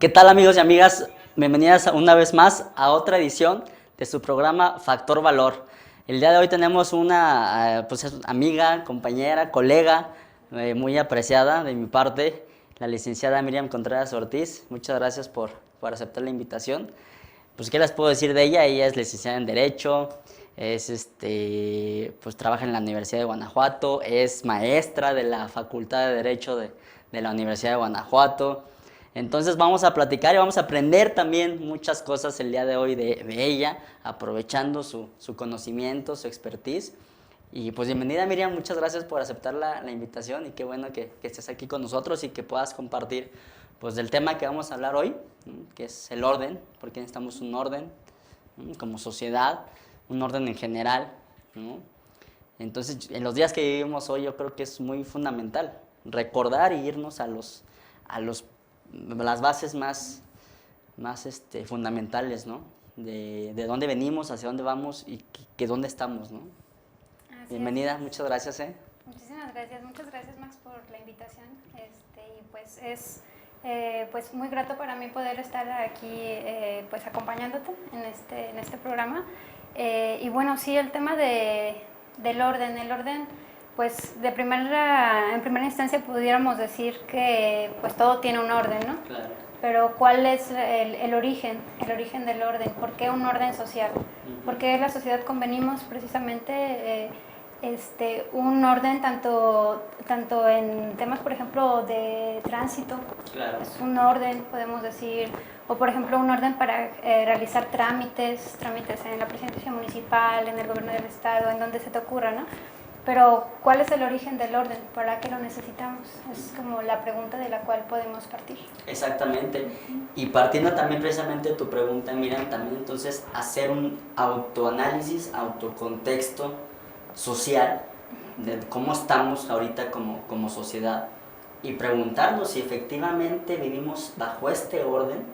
¿Qué tal, amigos y amigas? Bienvenidas una vez más a otra edición de su programa Factor Valor. El día de hoy tenemos una amiga, compañera, colega muy apreciada de mi parte, la licenciada Miriam Contreras Ortiz. Muchas gracias por aceptar la invitación. Pues, ¿qué les puedo decir de ella? Ella es licenciada en Derecho, pues trabaja en la Universidad de Guanajuato, es maestra de la Facultad de Derecho de la Universidad de Guanajuato. Entonces vamos a platicar y vamos a aprender también muchas cosas el día de hoy de ella, aprovechando su conocimiento, su expertise. Y pues bienvenida, Miriam, muchas gracias por aceptar la invitación y qué bueno que estés aquí con nosotros y que puedas compartir pues del tema que vamos a hablar hoy, que es el orden, porque necesitamos un orden como sociedad, un orden en general, ¿no? Entonces, en los días que vivimos hoy yo creo que es muy fundamental recordar y irnos a las bases más fundamentales, ¿no? De dónde venimos, hacia dónde vamos y que dónde estamos, ¿no? Bienvenida, muchas gracias. Muchísimas gracias, muchas gracias, Max, por la invitación. Y pues es pues muy grato para mí poder estar aquí pues acompañándote en este programa. Y bueno, sí, el tema del orden, el orden, pues en primera instancia pudiéramos decir que pues todo tiene un orden, ¿no? Claro. Pero ¿cuál es el origen del orden? ¿Por qué un orden social? ¿Por qué la sociedad convenimos precisamente un orden tanto en temas, por ejemplo, de tránsito? Claro. Es un orden, podemos decir, o por ejemplo un orden para realizar trámites en la presidencia municipal, en el gobierno del estado, en donde se te ocurra, ¿no? Pero, ¿cuál es el origen del orden? ¿Para qué lo necesitamos? Es como la pregunta de la cual podemos partir. Exactamente. Y partiendo también precisamente de tu pregunta, Miriam, también entonces hacer un autoanálisis, autocontexto social de cómo estamos ahorita como sociedad y preguntarnos si efectivamente vivimos bajo este orden.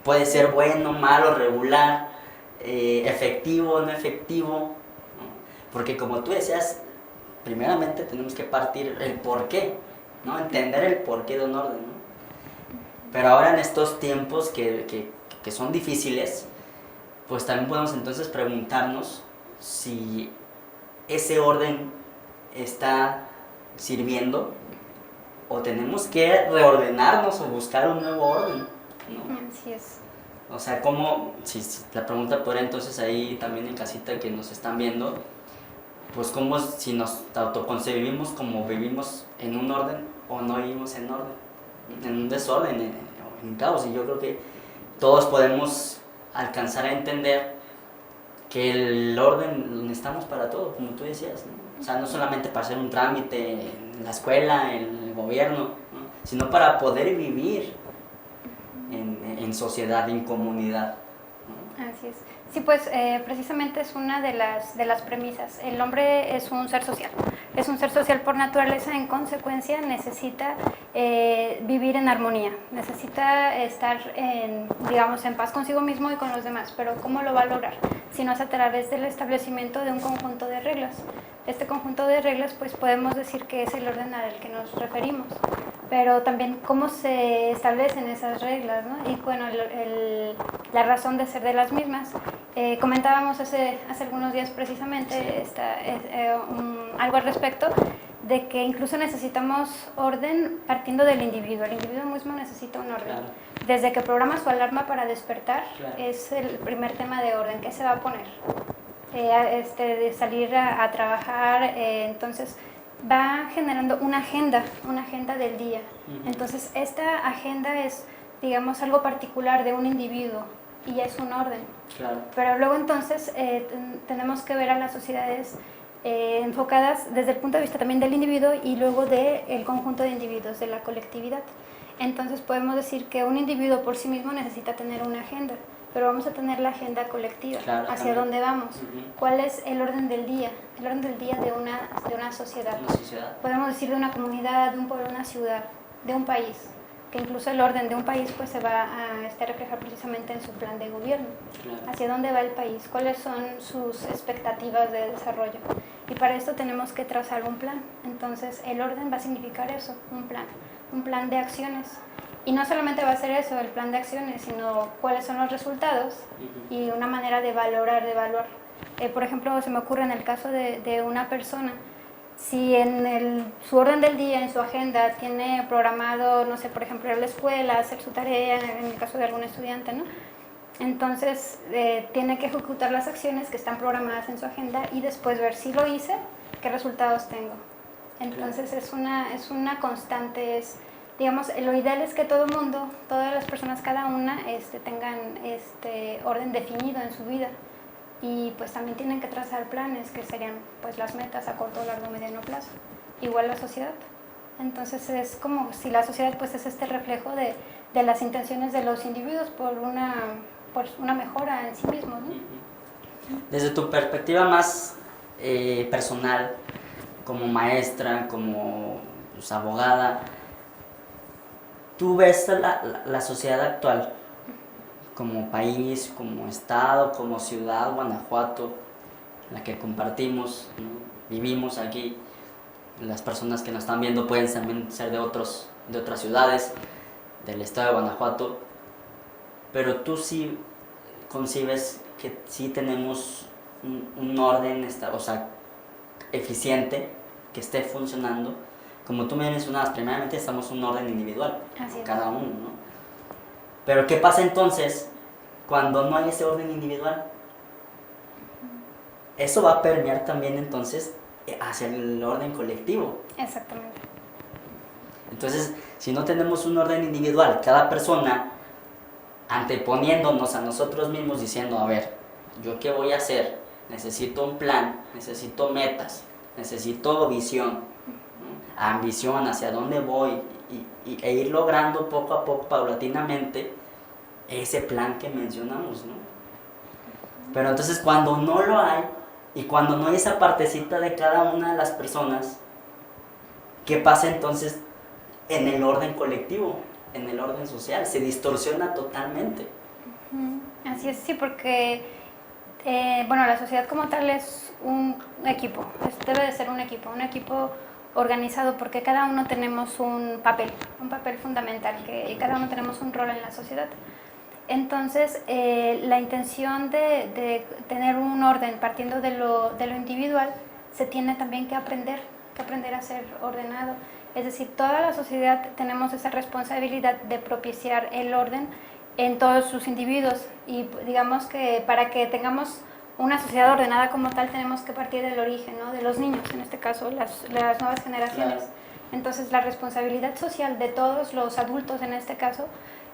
Puede ser bueno, malo, regular, efectivo, no efectivo. Porque como tú decías, primeramente tenemos que partir el porqué, ¿no? Entender el porqué de un orden, ¿no? Pero ahora en estos tiempos que son difíciles, pues también podemos entonces preguntarnos si ese orden está sirviendo o tenemos que reordenarnos o buscar un nuevo orden, ¿no? Así es. O sea, ¿cómo? Si la pregunta fuera entonces ahí también en casita que nos están viendo, pues como si nos autoconcebimos como vivimos en un orden o no vivimos en orden, en un desorden, en caos. Y yo creo que todos podemos alcanzar a entender que el orden lo necesitamos para todo, como tú decías, ¿no? O sea, no solamente para hacer un trámite en la escuela, en el gobierno, ¿no? Sino para poder vivir en sociedad, en comunidad, ¿no? Así es. Sí, pues precisamente es una de las premisas. El hombre es un ser social por naturaleza, en consecuencia necesita vivir en armonía, necesita estar digamos, en paz consigo mismo y con los demás. Pero ¿cómo lo va a lograr? Si no es a través del establecimiento de un conjunto de reglas. Este conjunto de reglas, pues podemos decir que es el orden al que nos referimos. Pero también cómo se establecen esas reglas, ¿no? Y bueno, la razón de ser de las mismas. Comentábamos hace algunos días precisamente algo al respecto, de que incluso necesitamos orden partiendo del individuo. El individuo mismo necesita un orden. Claro. Desde que programa su alarma para despertar, Claro. es el primer tema de orden. ¿Qué se va a poner? De salir a trabajar, entonces va generando una agenda del día. Entonces esta agenda es, digamos, algo particular de un individuo y es un orden. Claro. Pero luego entonces tenemos que ver a las sociedades enfocadas desde el punto de vista también del individuo y luego del conjunto de individuos, de la colectividad. Entonces podemos decir que un individuo por sí mismo necesita tener una agenda, pero vamos a tener la agenda colectiva, claro, hacia también. Dónde vamos, cuál es el orden del día, de una sociedad. Una sociedad. Podemos decir de una comunidad, de un pueblo, una ciudad, de un país, que incluso el orden de un país pues se va a reflejar precisamente en su plan de gobierno. Claro. Hacia dónde va el país, cuáles son sus expectativas de desarrollo. Y para esto tenemos que trazar un plan. Entonces el orden va a significar eso, un plan de acciones. Y no solamente va a ser eso, el plan de acciones, sino cuáles son los resultados y una manera de valorar, de evaluar. Por ejemplo, se me ocurre en el caso de una persona, si en su orden del día, en su agenda, tiene programado, no sé, por ejemplo, ir a la escuela, hacer su tarea, en el caso de algún estudiante, ¿no? Entonces, tiene que ejecutar las acciones que están programadas en su agenda y después ver si lo hice, qué resultados tengo. Entonces, es una constante, digamos, lo ideal es que todo el mundo, todas las personas, cada una, tengan orden definido en su vida. Y pues también tienen que trazar planes que serían pues las metas a corto, largo, mediano plazo. Igual la sociedad. Entonces es como si la sociedad pues es este reflejo de las intenciones de los individuos por una mejora en sí mismos, ¿no? Desde tu perspectiva más personal, como maestra, como pues, abogada, ¿tú ves la sociedad actual como país, como estado, como ciudad, Guanajuato, la que compartimos, ¿no? Vivimos aquí? Las personas que nos están viendo pueden también ser de otras ciudades del estado de Guanajuato, pero tú sí concibes que sí tenemos un orden, o sea, eficiente, que esté funcionando. Como tú me mencionabas, primeramente estamos en un orden individual, cada uno, ¿no? Pero ¿qué pasa entonces cuando no hay ese orden individual? Eso va a permear también entonces hacia el orden colectivo. Exactamente. Entonces, si no tenemos un orden individual, cada persona anteponiéndonos a nosotros mismos diciendo, a ver, ¿yo qué voy a hacer? Necesito un plan, necesito metas, necesito visión, ¿no? Ambición, hacia dónde voy e ir logrando poco a poco, paulatinamente, ese plan que mencionamos, ¿no? Pero entonces cuando no lo hay y cuando no hay esa partecita de cada una de las personas, ¿qué pasa entonces en el orden colectivo, en el orden social? Se distorsiona totalmente. Así es, sí, porque bueno, la sociedad como tal es un equipo, debe de ser un equipo organizado, porque cada uno tenemos un papel fundamental, y cada uno tenemos un rol en la sociedad. Entonces, la intención de tener un orden partiendo de lo individual, se tiene también que aprender a ser ordenado. Es decir, toda la sociedad tenemos esa responsabilidad de propiciar el orden en todos sus individuos, y digamos que para que tengamos una sociedad ordenada como tal, tenemos que partir del origen, ¿no? De los niños, en este caso, las nuevas generaciones. Claro. Entonces, la responsabilidad social de todos los adultos, en este caso,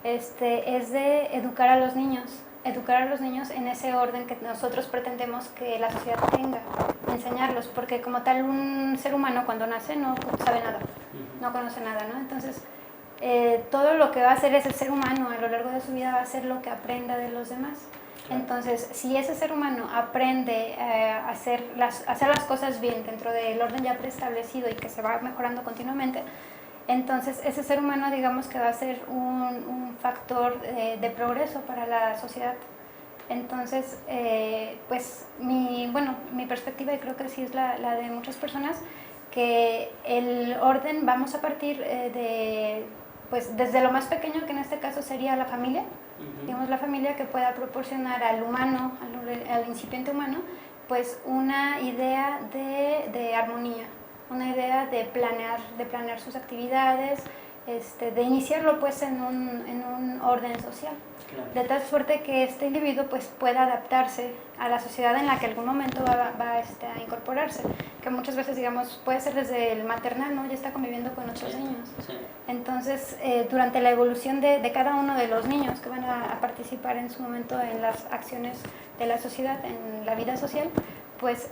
es de educar a los niños en ese orden que nosotros pretendemos que la sociedad tenga, enseñarlos, porque como tal un ser humano cuando nace no sabe nada, no conoce nada, ¿no? Entonces, todo lo que va a hacer ese ser humano a lo largo de su vida va a ser lo que aprenda de los demás. Entonces, si ese ser humano aprende a hacer las cosas bien dentro del orden ya preestablecido y que se va mejorando continuamente, entonces ese ser humano, digamos que va a ser un factor de progreso para la sociedad. Entonces, pues mi perspectiva, y creo que sí es la de muchas personas, que el orden vamos a partir pues desde lo más pequeño, que en este caso sería la familia. Digamos, la familia que pueda proporcionar al humano, al incipiente humano, pues una idea de armonía, una idea de planear sus actividades, de iniciarlo pues en un orden social. Claro. De tal suerte que este individuo pues pueda adaptarse a la sociedad en la que en algún momento va a incorporarse, que muchas veces, digamos, puede ser desde el maternal, ¿no? Ya está conviviendo con otros niños. Sí. Entonces, durante la evolución de cada uno de los niños que van a participar en su momento en las acciones de la sociedad, en la vida social, pues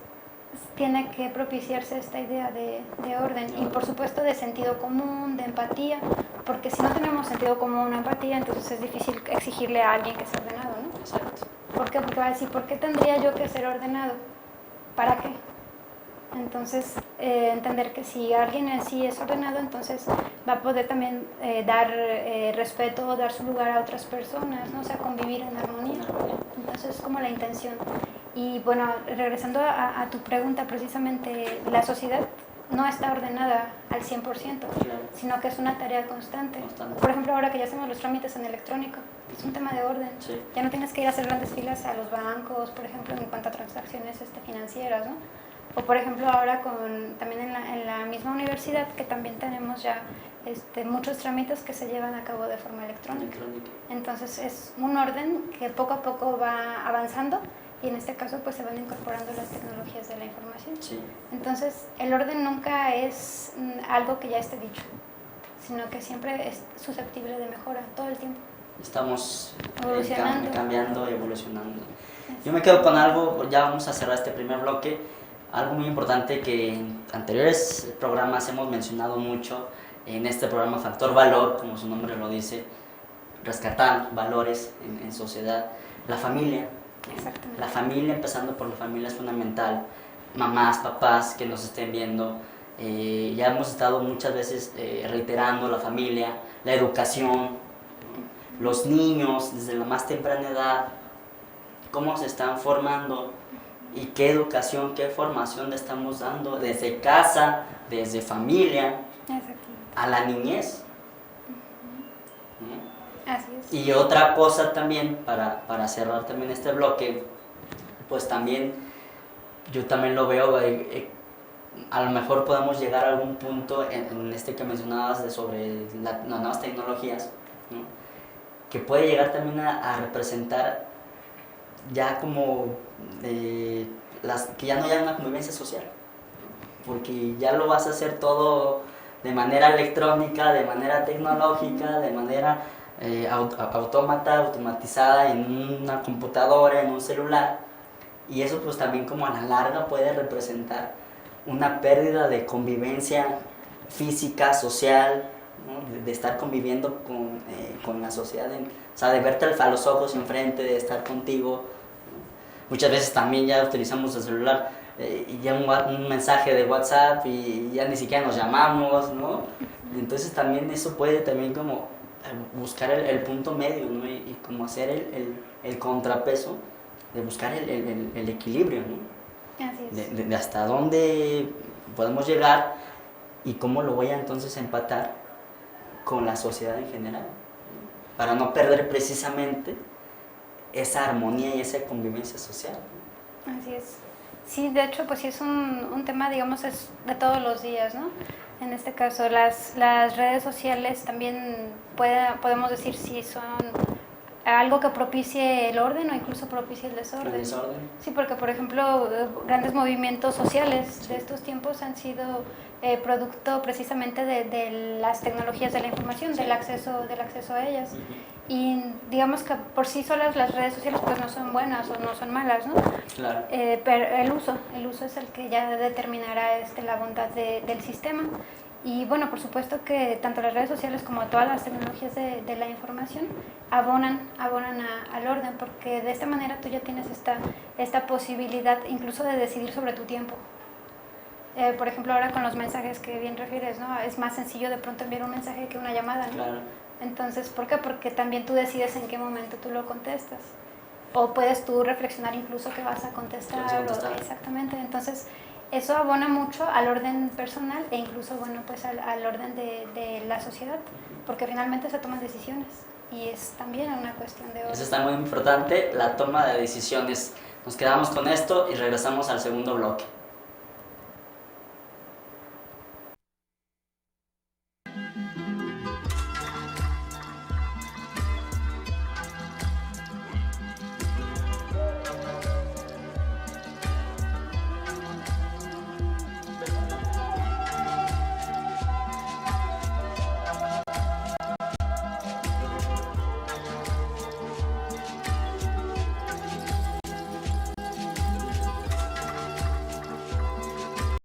tiene que propiciarse esta idea de orden y, por supuesto, de sentido común, de empatía, porque si no tenemos sentido común o empatía, entonces es difícil exigirle a alguien que sea ordenado, ¿no? Exacto. ¿Por qué? Porque va a decir, ¿por qué tendría yo que ser ordenado? ¿Para qué? Entonces, entender que si alguien en sí es ordenado, entonces va a poder también dar respeto, dar su lugar a otras personas, ¿no? O sea, convivir en armonía. Entonces, es como la intención. Y bueno, regresando a tu pregunta, precisamente la sociedad no está ordenada al 100%, Claro. sino que es una tarea constante. Constante. Por ejemplo, ahora que ya hacemos los trámites en electrónico, es un tema de orden. Sí. Ya no tienes que ir a hacer grandes filas a los bancos, por ejemplo, en cuanto a transacciones financieras, ¿no? O por ejemplo ahora también en la misma universidad, que también tenemos ya muchos trámites que se llevan a cabo de forma electrónica. Entonces es un orden que poco a poco va avanzando y en este caso pues se van incorporando las tecnologías de la información. Sí. Entonces el orden nunca es algo que ya esté dicho, sino que siempre es susceptible de mejora todo el tiempo. Estamos evolucionando, cambiando y evolucionando. Yo me quedo con algo, ya vamos a cerrar este primer bloque, algo muy importante que en anteriores programas hemos mencionado mucho, en este programa Factor Valor, como su nombre lo dice, rescatar valores en sociedad, la familia. Exactamente. La familia, empezando por la familia, es fundamental. Mamás, papás que nos estén viendo, ya hemos estado muchas veces reiterando la familia, la educación, los niños desde la más temprana edad, cómo se están formando y qué educación, qué formación le estamos dando desde casa, desde familia, a la niñez. Así es. Y otra cosa también, para cerrar también este bloque, pues también, yo también lo veo, a lo mejor podemos llegar a algún punto en que mencionabas sobre las nuevas tecnologías, ¿no? Que puede llegar también a representar ya como que ya no haya una convivencia social, porque ya lo vas a hacer todo de manera electrónica, de manera tecnológica, de manera automatizada en una computadora, en un celular, y eso pues también como a la larga puede representar una pérdida de convivencia física, social, ¿no? De estar conviviendo con la sociedad, o sea, de verte a los ojos enfrente, de estar contigo. Muchas veces también ya utilizamos el celular y ya un mensaje de WhatsApp y ya ni siquiera nos llamamos, ¿no? Entonces también eso puede también como buscar el punto medio, ¿no? Y como hacer el contrapeso de buscar el equilibrio, ¿no? Así es. De hasta dónde podemos llegar y cómo lo voy a entonces empatar con la sociedad en general, para no perder precisamente esa armonía y esa convivencia social. Así es. Sí, de hecho, pues sí es un tema, digamos, es de todos los días, ¿no? En este caso, las redes sociales también podemos decir si son algo que propicie el orden o incluso propicie el desorden. ¿El desorden? Sí, porque por ejemplo, grandes movimientos sociales de estos tiempos han sido producto precisamente de las tecnologías de la información, del acceso a ellas. Y digamos que por sí solas las redes sociales pues no son buenas o no son malas, ¿no? Claro. Pero el uso es el que ya determinará la bondad del sistema. Y bueno, por supuesto que tanto las redes sociales como todas las tecnologías de la información abonan al orden, porque de esta manera tú ya tienes esta posibilidad incluso de decidir sobre tu tiempo. Por ejemplo, ahora con los mensajes que bien refieres, ¿no? Es más sencillo de pronto enviar un mensaje que una llamada, ¿no? Claro. Entonces, ¿por qué? Porque también tú decides en qué momento tú lo contestas. O puedes tú reflexionar incluso que vas a contestar. Exactamente. Entonces, eso abona mucho al orden personal e incluso, bueno, pues al orden de la sociedad, porque finalmente se toman decisiones y es también una cuestión de orden. Eso está muy importante, la toma de decisiones. Nos quedamos con esto y regresamos al segundo bloque.